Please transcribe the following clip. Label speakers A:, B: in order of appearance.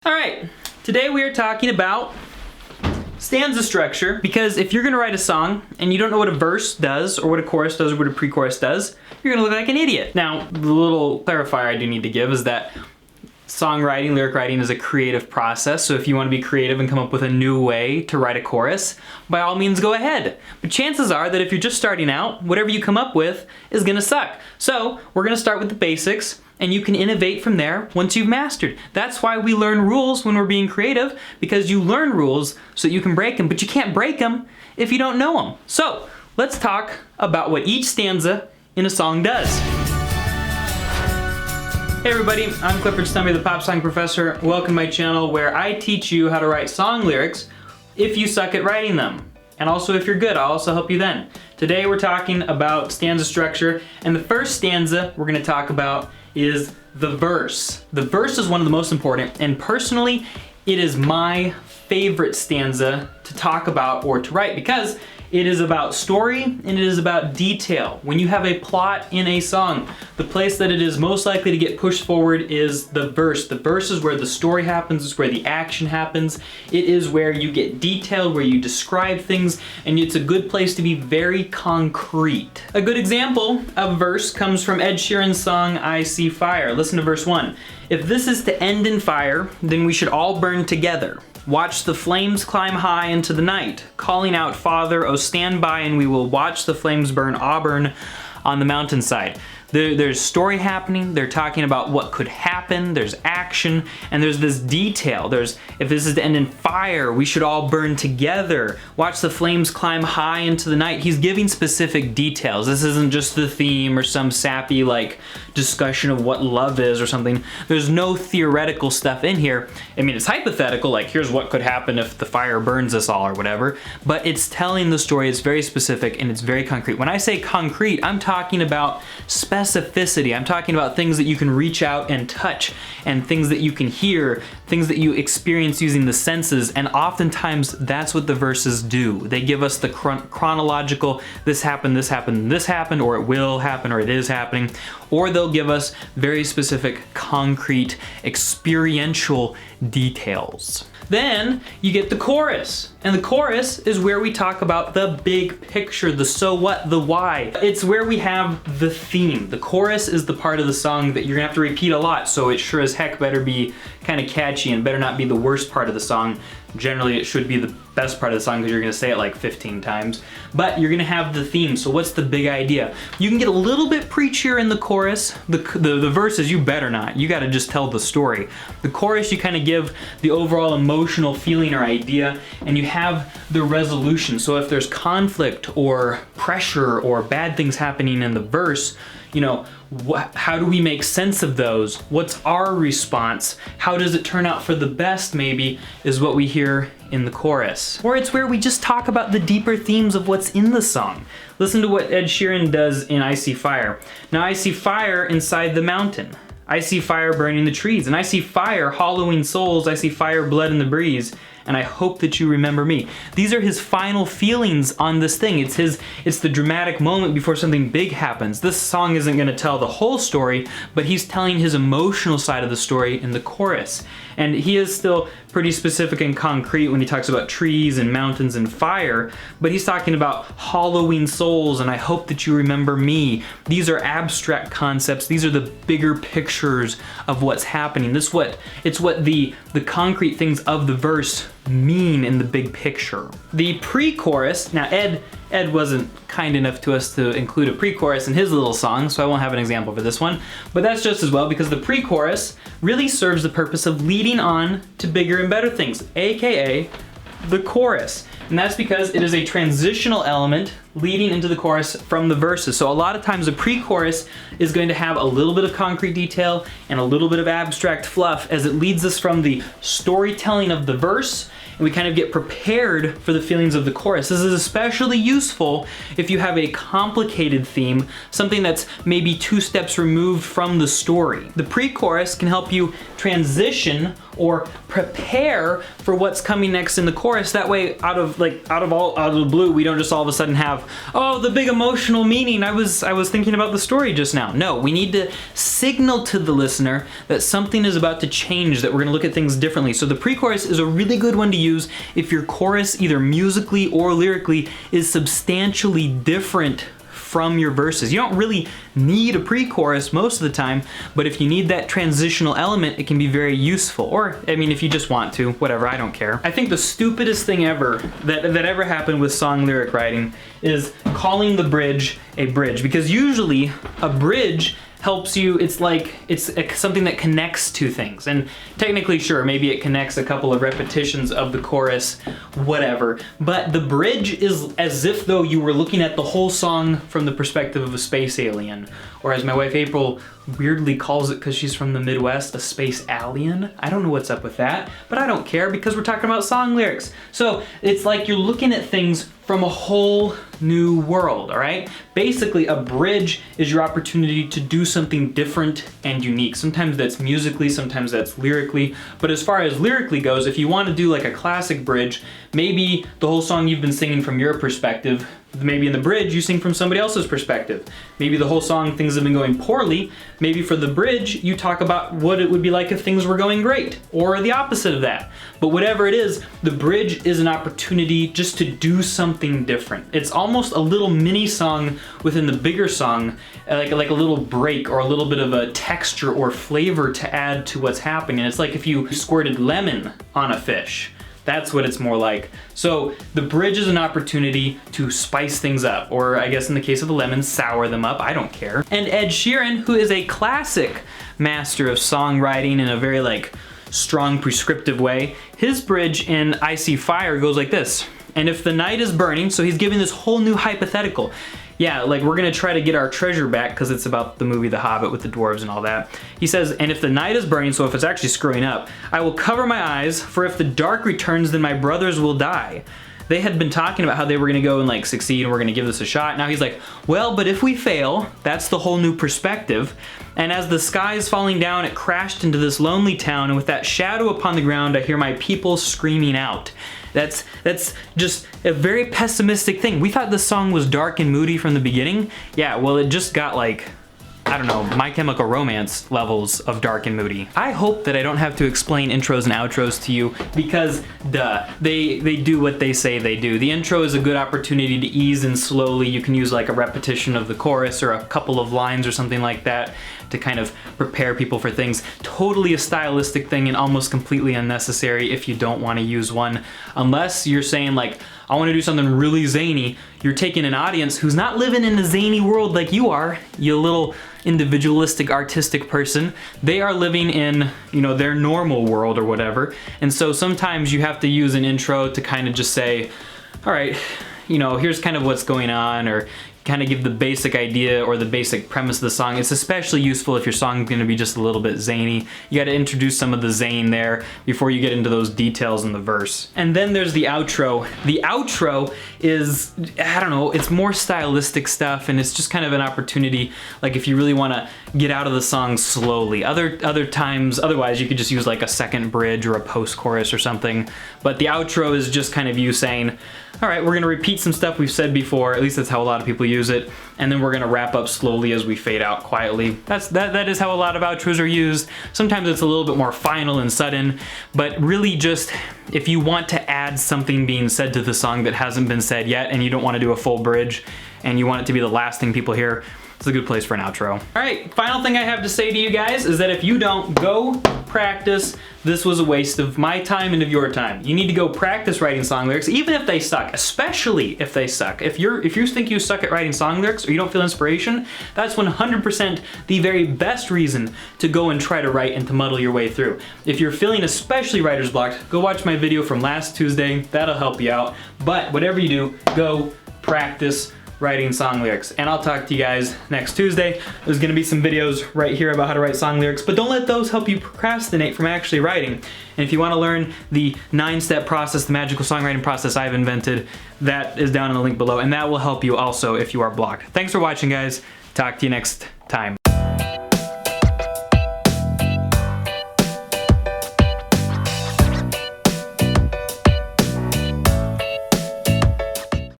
A: All right, today we are talking about stanza structure, because if you're gonna write a song and you don't know what a verse does or what a chorus does or what a pre-chorus does, you're gonna look like an idiot. Now, the little clarifier I do need to give is that songwriting, lyric writing is a creative process, so if you want to be creative and come up with a new way to write a chorus, by all means go ahead. But chances are that if you're just starting out, whatever you come up with is gonna suck. So we're gonna start with the basics, and you can innovate from there once you've mastered. That's why we learn rules when we're being creative, because you learn rules so that you can break them, but you can't break them if you don't know them. So let's talk about what each stanza in a song does. Hey everybody, I'm Clifford Stumpy, the Pop Song Professor. Welcome to my channel where I teach you how to write song lyrics if you suck at writing them. And also if you're good, I'll also help you then. Today we're talking about stanza structure, and the first stanza we're gonna talk about is the verse. The verse is one of the most important, and personally, it is my favorite stanza to talk about or to write because it is about story and it is about detail. When you have a plot in a song, the place that it is most likely to get pushed forward is the verse. The verse is where the story happens, it's where the action happens. It is where you get detailed, where you describe things, and it's a good place to be very concrete. A good example of verse comes from Ed Sheeran's song, I See Fire. Listen to verse 1. If this is to end in fire, then we should all burn together. Watch the flames climb high into the night, calling out, Father, oh stand by, and we will watch the flames burn Auburn on the mountainside. There's story happening, they're talking about what could happen, there's action, and there's this detail. If this is to end in fire, we should all burn together. Watch the flames climb high into the night. He's giving specific details. This isn't just the theme or some sappy discussion of what love is or something. There's no theoretical stuff in here. I mean, it's hypothetical, like here's what could happen if the fire burns us all or whatever, but it's telling the story, it's very specific and it's very concrete. When I say concrete, I'm talking about specificity. I'm talking about things that you can reach out and touch, and things that you can hear, things that you experience using the senses, and oftentimes that's what the verses do. They give us the chronological, this happened, this happened, this happened, or it will happen, or it is happening, or they'll give us very specific, concrete, experiential details. Then you get the chorus, and the chorus is where we talk about the big picture, the so what, the why. It's where we have the theme. The chorus is the part of the song that you're gonna have to repeat a lot, so it sure as heck better be kind of catchy and better not be the worst part of the song. Generally it should be the best part of the song because you're gonna say it like 15 times, but you're gonna have the theme. So what's the big idea? You can get a little bit preachier in the chorus. The verses, you better not. You gotta just tell the story. The chorus, you kind of give the overall emotional feeling or idea, and you have the resolution. So if there's conflict or pressure or bad things happening in the verse, you know, how do we make sense of those? What's our response? How does it turn out for the best, maybe, is what we hear in the chorus. Or it's where we just talk about the deeper themes of what's in the song. Listen to what Ed Sheeran does in I See Fire. Now I see fire inside the mountain. I see fire burning the trees, and I see fire hollowing souls. I see fire, blood in the breeze, and I hope that you remember me. These are his final feelings on this thing. It's the dramatic moment before something big happens. This song isn't gonna tell the whole story, but he's telling his emotional side of the story in the chorus. And he is still pretty specific and concrete when he talks about trees and mountains and fire, but he's talking about hollowing souls and I hope that you remember me. These are abstract concepts. These are the bigger pictures of what's happening. It's what the concrete things of the verse mean in the big picture. The pre-chorus, now Ed wasn't kind enough to us to include a pre-chorus in his little song, so I won't have an example for this one, but that's just as well because the pre-chorus really serves the purpose of leading on to bigger and better things, aka the chorus. And that's because it is a transitional element leading into the chorus from the verses. So a lot of times the pre-chorus is going to have a little bit of concrete detail and a little bit of abstract fluff as it leads us from the storytelling of the verse and we kind of get prepared for the feelings of the chorus. This is especially useful if you have a complicated theme, something that's maybe 2 steps removed from the story. The pre-chorus can help you transition or prepare for what's coming next in the chorus. That way, out of the blue, we don't just all of a sudden have, oh, the big emotional meaning. I was thinking about the story just now. No, we need to signal to the listener that something is about to change, that we're gonna look at things differently. So the pre-chorus is a really good one to use if your chorus, either musically or lyrically, is substantially different from your verses. You don't really need a pre-chorus most of the time, but if you need that transitional element, it can be very useful. Or, I mean, if you just want to, whatever, I don't care. I think the stupidest thing ever that ever happened with song lyric writing is calling the bridge a bridge, because usually a bridge helps you, it's something that connects two things. And technically, sure, maybe it connects a couple of repetitions of the chorus, whatever. But the bridge is as if though you were looking at the whole song from the perspective of a space alien. Or as my wife April weirdly calls it, because she's from the Midwest, a space alien. I don't know what's up with that, but I don't care because we're talking about song lyrics. So it's like you're looking at things from a whole new world, all right? Basically, a bridge is your opportunity to do something different and unique. Sometimes that's musically, sometimes that's lyrically. But as far as lyrically goes, if you want to do like a classic bridge, maybe the whole song you've been singing from your perspective, maybe in the bridge you sing from somebody else's perspective. Maybe the whole song things have been going poorly. Maybe for the bridge you talk about what it would be like if things were going great, or the opposite of that. But whatever it is, the bridge is an opportunity just to do something different. It's almost a little mini song within the bigger song, like a little break or a little bit of a texture or flavor to add to what's happening. It's like if you squirted lemon on a fish. That's what it's more like. So the bridge is an opportunity to spice things up, or I guess in the case of the lemons, sour them up, I don't care. And Ed Sheeran, who is a classic master of songwriting in a very like strong prescriptive way, his bridge in I See Fire goes like this. And if the night is burning, so he's giving this whole new hypothetical. Yeah, like we're gonna try to get our treasure back because it's about the movie The Hobbit with the dwarves and all that. He says, and if the night is burning, so if it's actually screwing up, I will cover my eyes, for if the dark returns, then my brothers will die. They had been talking about how they were gonna go and like succeed and we're gonna give this a shot. Now he's like, well, but if we fail, that's the whole new perspective. And as the sky is falling down, it crashed into this lonely town, and with that shadow upon the ground, I hear my people screaming out. That's just a very pessimistic thing. We thought this song was dark and moody from the beginning. Yeah, well, it just got like, I don't know, My Chemical Romance levels of dark and moody. I hope that I don't have to explain intros and outros to you because, duh, they do what they say they do. The intro is a good opportunity to ease in slowly. You can use like a repetition of the chorus or a couple of lines or something like that to kind of prepare people for things. Totally a stylistic thing and almost completely unnecessary if you don't want to use one. Unless you're saying like, I want to do something really zany. You're taking an audience who's not living in a zany world like you are, you little individualistic artistic person. They are living in, you know, their normal world or whatever. And so sometimes you have to use an intro to kind of just say, all right, you know, here's kind of what's going on, or kind of give the basic idea or the basic premise of the song. It's especially useful if your song's gonna be just a little bit zany. You gotta introduce some of the zane there before you get into those details in the verse. And then there's the outro. The outro is, I don't know, it's more stylistic stuff, and it's just kind of an opportunity, like if you really wanna get out of the song slowly. Other times, otherwise you could just use like a second bridge or a post-chorus or something. But the outro is just kind of you saying, all right, we're gonna repeat some stuff we've said before, at least that's how a lot of people use it, and then we're gonna wrap up slowly as we fade out quietly. That is how a lot of outros are used. Sometimes it's a little bit more final and sudden, but really just, if you want to add something being said to the song that hasn't been said yet, and you don't wanna do a full bridge, and you want it to be the last thing people hear, it's a good place for an outro. All right, final thing I have to say to you guys is that if you don't go practice, this was a waste of my time and of your time. You need to go practice writing song lyrics, even if they suck, especially if they suck. If you think you suck at writing song lyrics or you don't feel inspiration, that's 100% the very best reason to go and try to write and to muddle your way through. If you're feeling especially writer's blocked, go watch my video from last Tuesday. That'll help you out. But whatever you do, go practice writing song lyrics. And I'll talk to you guys next Tuesday. There's gonna be some videos right here about how to write song lyrics, but don't let those help you procrastinate from actually writing. And if you wanna learn the 9-step process, the magical songwriting process I've invented, that is down in the link below, and that will help you also if you are blocked. Thanks for watching, guys. Talk to you next time.